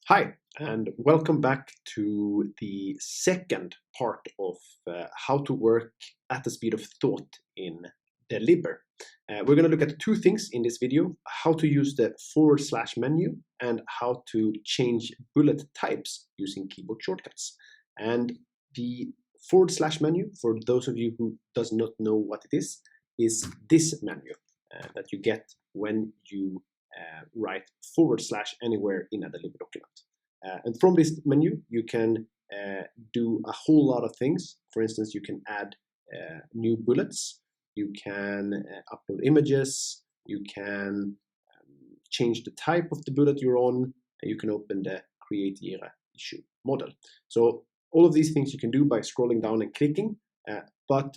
Hi, and welcome back to the second part of how to work at the speed of thought in Delibr. We're going to look at two things in this video: how to use the / menu and how to change bullet types using keyboard shortcuts. And the / menu, for those of you who does not know what it is this menu that you get when you write / anywhere in a Delibr document. And from this menu, you can do a whole lot of things. For instance, you can add new bullets, you can upload images, you can change the type of the bullet you're on, and you can open the Create Jira issue model. So all of these things you can do by scrolling down and clicking, but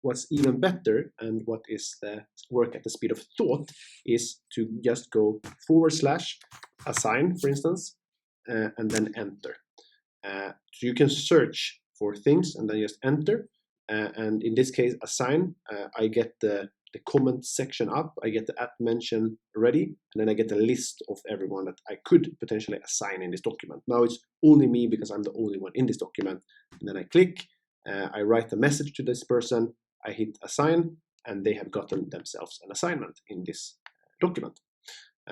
what's even better and what is the work at the speed of thought is to just go / assign, for instance, and then enter. So you can search for things and then just enter. And in this case, assign, I get the comment section up, I get the @mention ready, and then I get a list of everyone that I could potentially assign in this document. Now it's only me because I'm the only one in this document. And then I click, I write a message to this person, I hit assign, and they have gotten themselves an assignment in this document.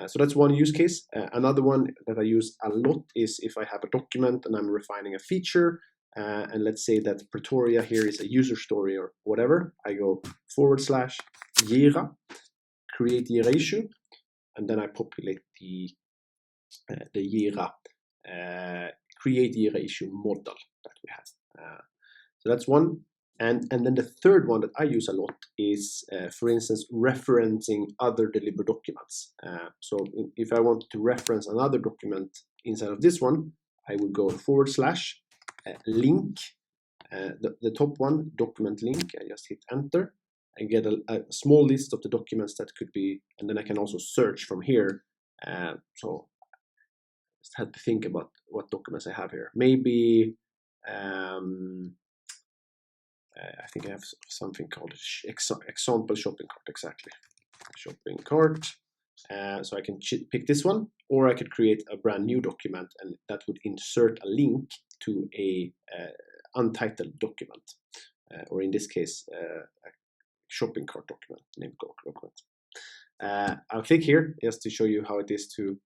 So that's one use case. Another one that I use a lot is if I have a document and I'm refining a feature, and let's say that Pretoria here is a user story or whatever, I go / Jira, create Jira issue, and then I populate the Jira, create Jira issue model that we have. So that's one. And then the third one that I use a lot is, for instance, referencing other Delibr documents. So if I want to reference another document inside of this one, I would go / link, the top one, document link. I just hit enter and get a small list of the documents that could be, and then I can also search from here. So just had to think about what documents I have here. Maybe I think I have something called example shopping cart, exactly. Shopping cart. So I can pick this one, or I could create a brand new document, and that would insert a link to a untitled document, or in this case, a shopping cart document, named document. I'll click here just to show you how it is to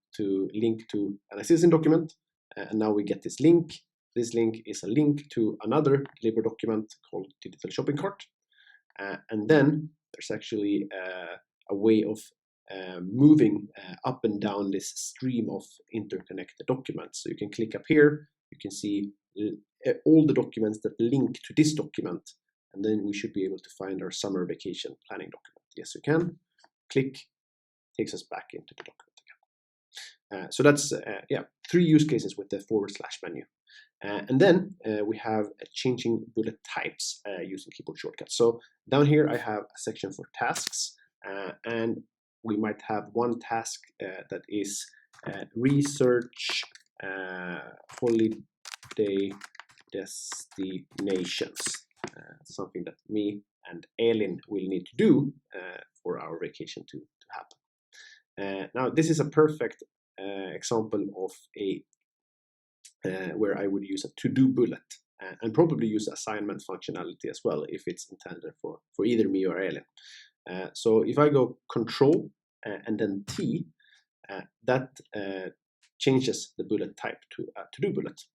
link to an existing document, and now we get this link. This link is a link to another Delibr document called Digital Shopping Cart. And then there's actually a way of moving up and down this stream of interconnected documents. So you can click up here, you can see all the documents that link to this document, and then we should be able to find our summer vacation planning document. Yes, you can. Click, takes us back into the document again. So that's 3 use cases with the / menu. And then we have changing bullet types using keyboard shortcuts. So down here I have a section for tasks, and we might have one task that is research holiday destinations, something that me and Elin will need to do for our vacation to happen. Now this is a perfect example of a where I would use a to-do bullet and probably use assignment functionality as well if it's intended for either me or Elin. So if I go Control and then T, that changes the bullet type to a to-do bullet.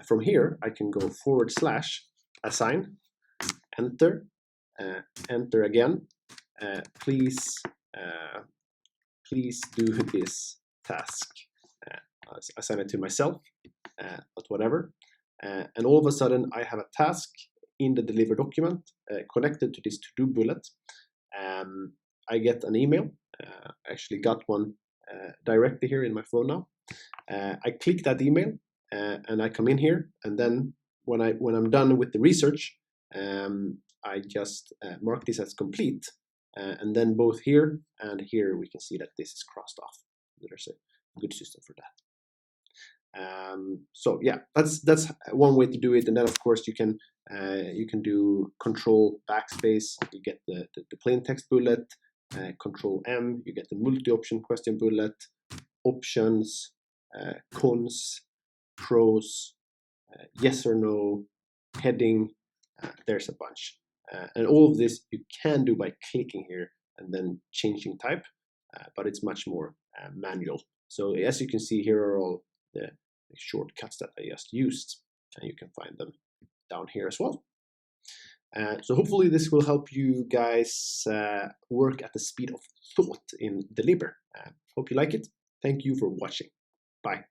From here, I can go / assign, enter, enter again. Please do this task. Assign it to myself. But whatever, and all of a sudden I have a task in the Delibr document connected to this to-do bullet. I get an email. I actually got one directly here in my phone now. I click that email and I come in here, and then when I'm done with the research, I just mark this as complete, and then both here and here we can see that this is crossed off. There's a good system for that. So yeah, that's one way to do it. And then of course you can do Control backspace, you get the plain text bullet, Control M, you get the multi-option question bullet, options, cons, pros, yes or no, heading. There's a bunch. And all of this you can do by clicking here and then changing type, but it's much more manual. So as you can see, here are all the shortcuts that I just used, and you can find them down here as well. So hopefully this will help you guys work at the speed of thought in Delibr. Hope you like it. Thank you for watching. Bye.